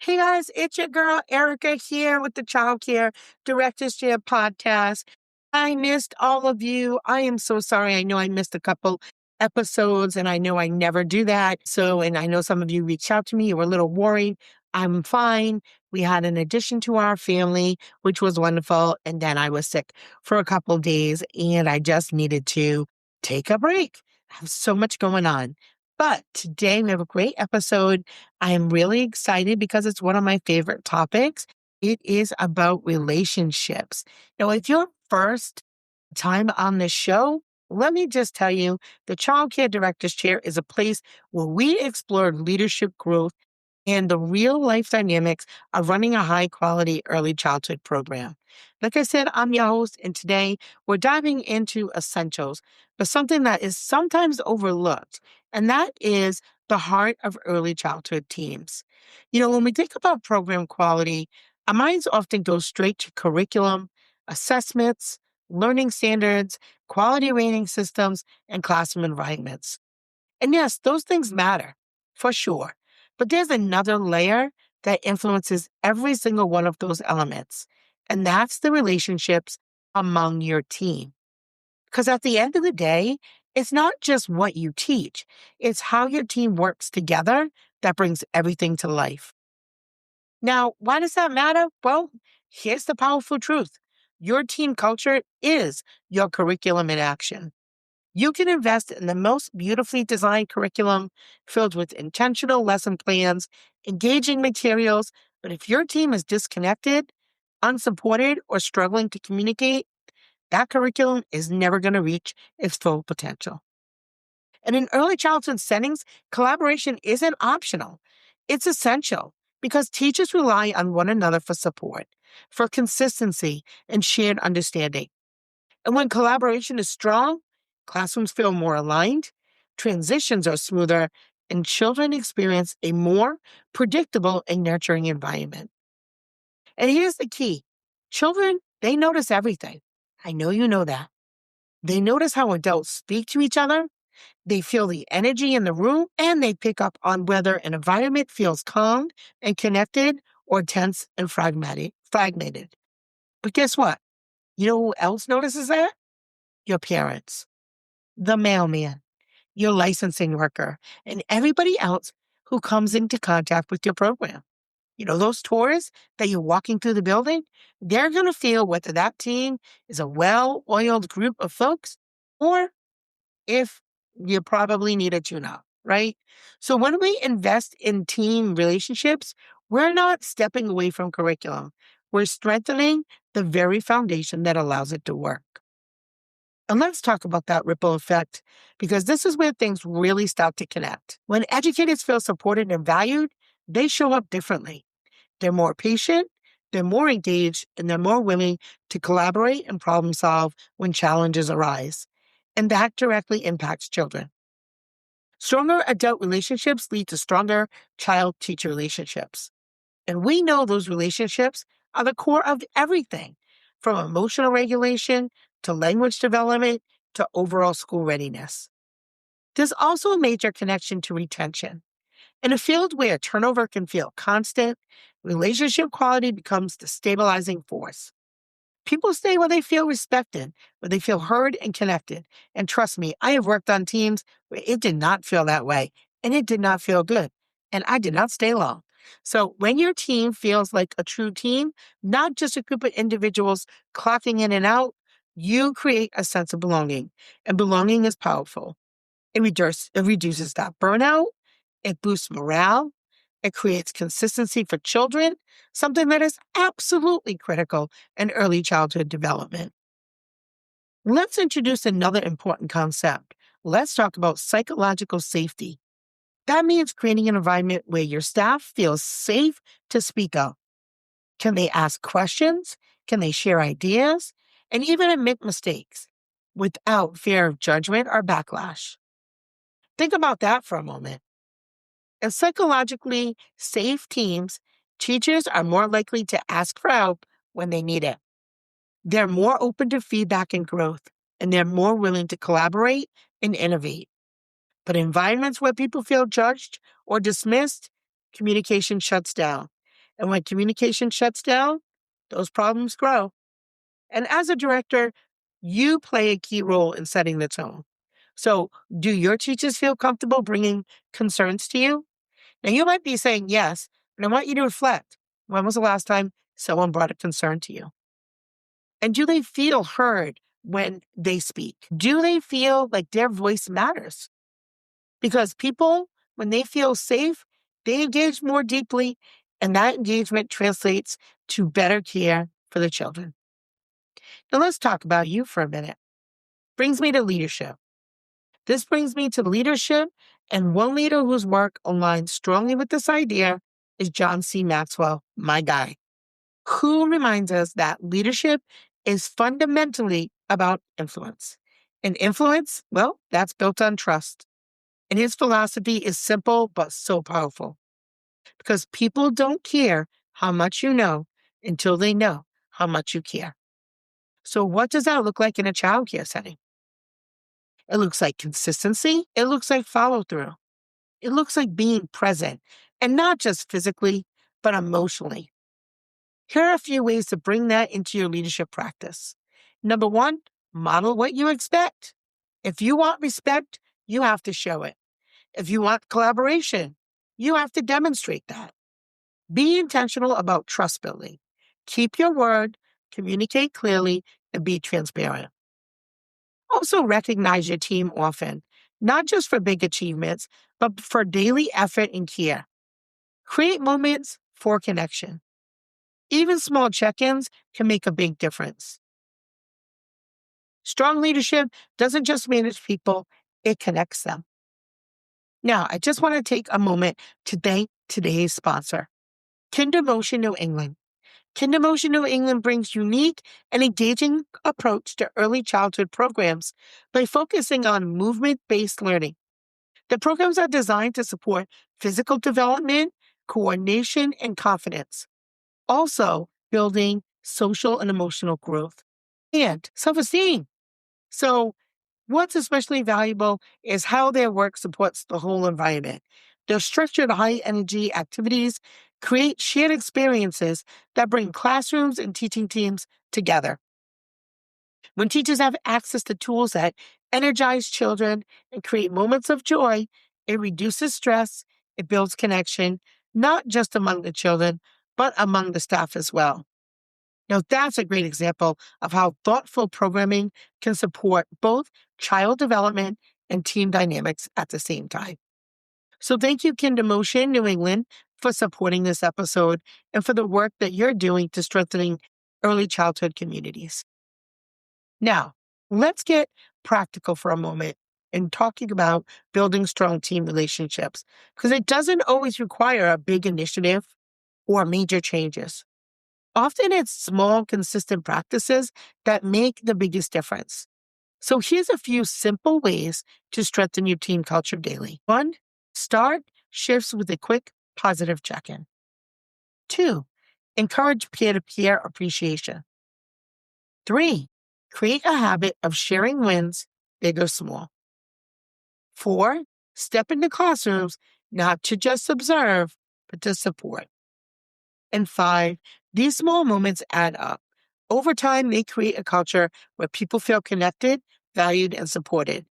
Hey guys, it's your girl Erica here with the Childcare Directors Chair podcast. I missed all of you. I am so sorry. I know I missed a couple episodes and I know I never do that. And I know some of you reached out to me. You were a little worried. I'm fine. We had an addition to our family, which was wonderful. And then I was sick for a couple of days and I just needed to take a break. I have so much going on. But today we have a great episode. I am really excited because it's one of my favorite topics. It is about relationships. Now, if you're first time on this show, let me just tell you, the Child Care Directors Chair is a place where we explore leadership growth and the real life dynamics of running a high quality early childhood program. Like I said, I'm your host, and today we're diving into essentials, but something that is sometimes overlooked, and that is the heart of early childhood teams. When we think about program quality, our minds often go straight to curriculum, assessments, learning standards, quality rating systems, and classroom environments. And yes, those things matter for sure. But there's another layer that influences every single one of those elements, and that's the relationships among your team. Because at the end of the day, it's not just what you teach, it's how your team works together that brings everything to life. Now, why does that matter? Well, here's the powerful truth. Your team culture is your curriculum in action. You can invest in the most beautifully designed curriculum filled with intentional lesson plans, engaging materials, but if your team is disconnected, unsupported, or struggling to communicate, that curriculum is never going to reach its full potential. And in early childhood settings, collaboration isn't optional. It's essential because teachers rely on one another for support, for consistency, and shared understanding. And when collaboration is strong, classrooms feel more aligned, transitions are smoother, and children experience a more predictable and nurturing environment. And here's the key. Children, they notice everything. I know you know that. They notice how adults speak to each other, they feel the energy in the room, and they pick up on whether an environment feels calm and connected or tense and fragmented. But guess what? You know who else notices that? Your parents, the mailman, your licensing worker, and everybody else who comes into contact with your program. Those tourists that you're walking through the building, they're going to feel whether that team is a well-oiled group of folks or if you probably need a tune-up, right? So when we invest in team relationships, we're not stepping away from curriculum. We're strengthening the very foundation that allows it to work. And let's talk about that ripple effect, because this is where things really start to connect. When educators feel supported and valued, they show up differently. They're more patient, they're more engaged, and they're more willing to collaborate and problem solve when challenges arise. And that directly impacts children. Stronger adult relationships lead to stronger child-teacher relationships. And we know those relationships are the core of everything, from emotional regulation to language development to overall school readiness. There's also a major connection to retention. In a field where turnover can feel constant, relationship quality becomes the stabilizing force. People stay where they feel respected, where they feel heard and connected. And trust me, I have worked on teams where it did not feel that way, and it did not feel good, and I did not stay long. So when your team feels like a true team, not just a group of individuals clocking in and out, you create a sense of belonging, and belonging is powerful. It reduces that burnout, it boosts morale, it creates consistency for children, something that is absolutely critical in early childhood development. Let's introduce another important concept. Let's talk about psychological safety. That means creating an environment where your staff feels safe to speak up. Can they ask questions? Can they share ideas? And even admit mistakes without fear of judgment or backlash? Think about that for a moment. In psychologically safe teams, teachers are more likely to ask for help when they need it. They're more open to feedback and growth, and they're more willing to collaborate and innovate. But in environments where people feel judged or dismissed, communication shuts down. And when communication shuts down, those problems grow. And as a director, you play a key role in setting the tone. So, do your teachers feel comfortable bringing concerns to you? Now, you might be saying yes, but I want you to reflect. When was the last time someone brought a concern to you? And do they feel heard when they speak? Do they feel like their voice matters? Because people, when they feel safe, they engage more deeply, and that engagement translates to better care for the children. Now, let's talk about you for a minute. Brings me to leadership. This brings me to leadership, and one leader whose work aligns strongly with this idea is John C. Maxwell, my guy, who reminds us that leadership is fundamentally about influence. And influence, well, that's built on trust. And his philosophy is simple but so powerful because people don't care how much you know until they know how much you care. So, what does that look like in a childcare setting? It looks like consistency. It looks like follow through. It looks like being present, and not just physically, but emotionally. Here are a few ways to bring that into your leadership practice. Number one, model what you expect. If you want respect, you have to show it. If you want collaboration, you have to demonstrate that. Be intentional about trust building. Keep your word, communicate clearly, and be transparent. Also recognize your team often, not just for big achievements, but for daily effort and care. Create moments for connection. Even small check-ins can make a big difference. Strong leadership doesn't just manage people, it connects them. Now, I just want to take a moment to thank today's sponsor, Kinder Motion New England. Kinder Motion New England brings unique and engaging approach to early childhood programs by focusing on movement-based learning. The programs are designed to support physical development, coordination, and confidence, also building social and emotional growth and self-esteem. So, what's especially valuable is how their work supports the whole environment. Their structured high-energy activities create shared experiences that bring classrooms and teaching teams together. When teachers have access to tools that energize children and create moments of joy, it reduces stress, it builds connection, not just among the children, but among the staff as well. Now, that's a great example of how thoughtful programming can support both child development and team dynamics at the same time. So thank you, Kinder Motion New England, for supporting this episode and for the work that you're doing to strengthening early childhood communities. Now, let's get practical for a moment in talking about building strong team relationships, because it doesn't always require a big initiative or major changes. Often it's small, consistent practices that make the biggest difference. So here's a few simple ways to strengthen your team culture daily. 1, start shifts with a quick positive check-in. 2, encourage peer-to-peer appreciation. 3, create a habit of sharing wins, big or small. 4, step into classrooms not to just observe, but to support. And 5, these small moments add up. Over time, they create a culture where people feel connected, valued, and supported.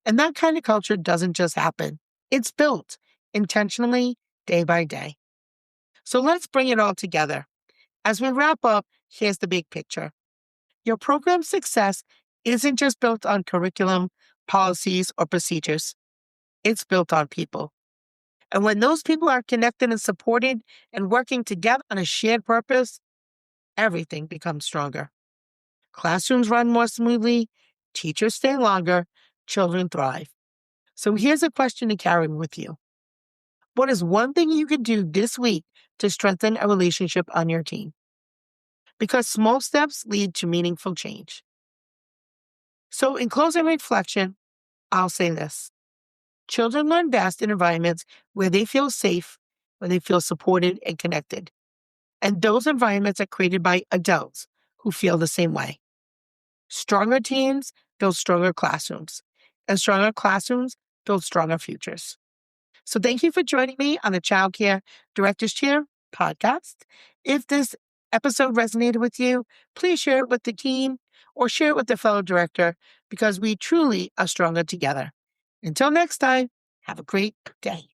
And that kind of culture doesn't just happen. It's built intentionally, day by day. So let's bring it all together. As we wrap up, here's the big picture. Your program's success isn't just built on curriculum, policies, or procedures. It's built on people. And when those people are connected and supported and working together on a shared purpose, everything becomes stronger. Classrooms run more smoothly, teachers stay longer, children thrive. So here's a question to carry with you. What is one thing you could do this week to strengthen a relationship on your team? Because small steps lead to meaningful change. So in closing reflection, I'll say this. Children learn best in environments where they feel safe, where they feel supported and connected. And those environments are created by adults who feel the same way. Stronger teams build stronger classrooms, and stronger classrooms build stronger futures. So thank you for joining me on the Childcare Directors Chair podcast. If this episode resonated with you, please share it with the team or share it with a fellow director because we truly are stronger together. Until next time, have a great day.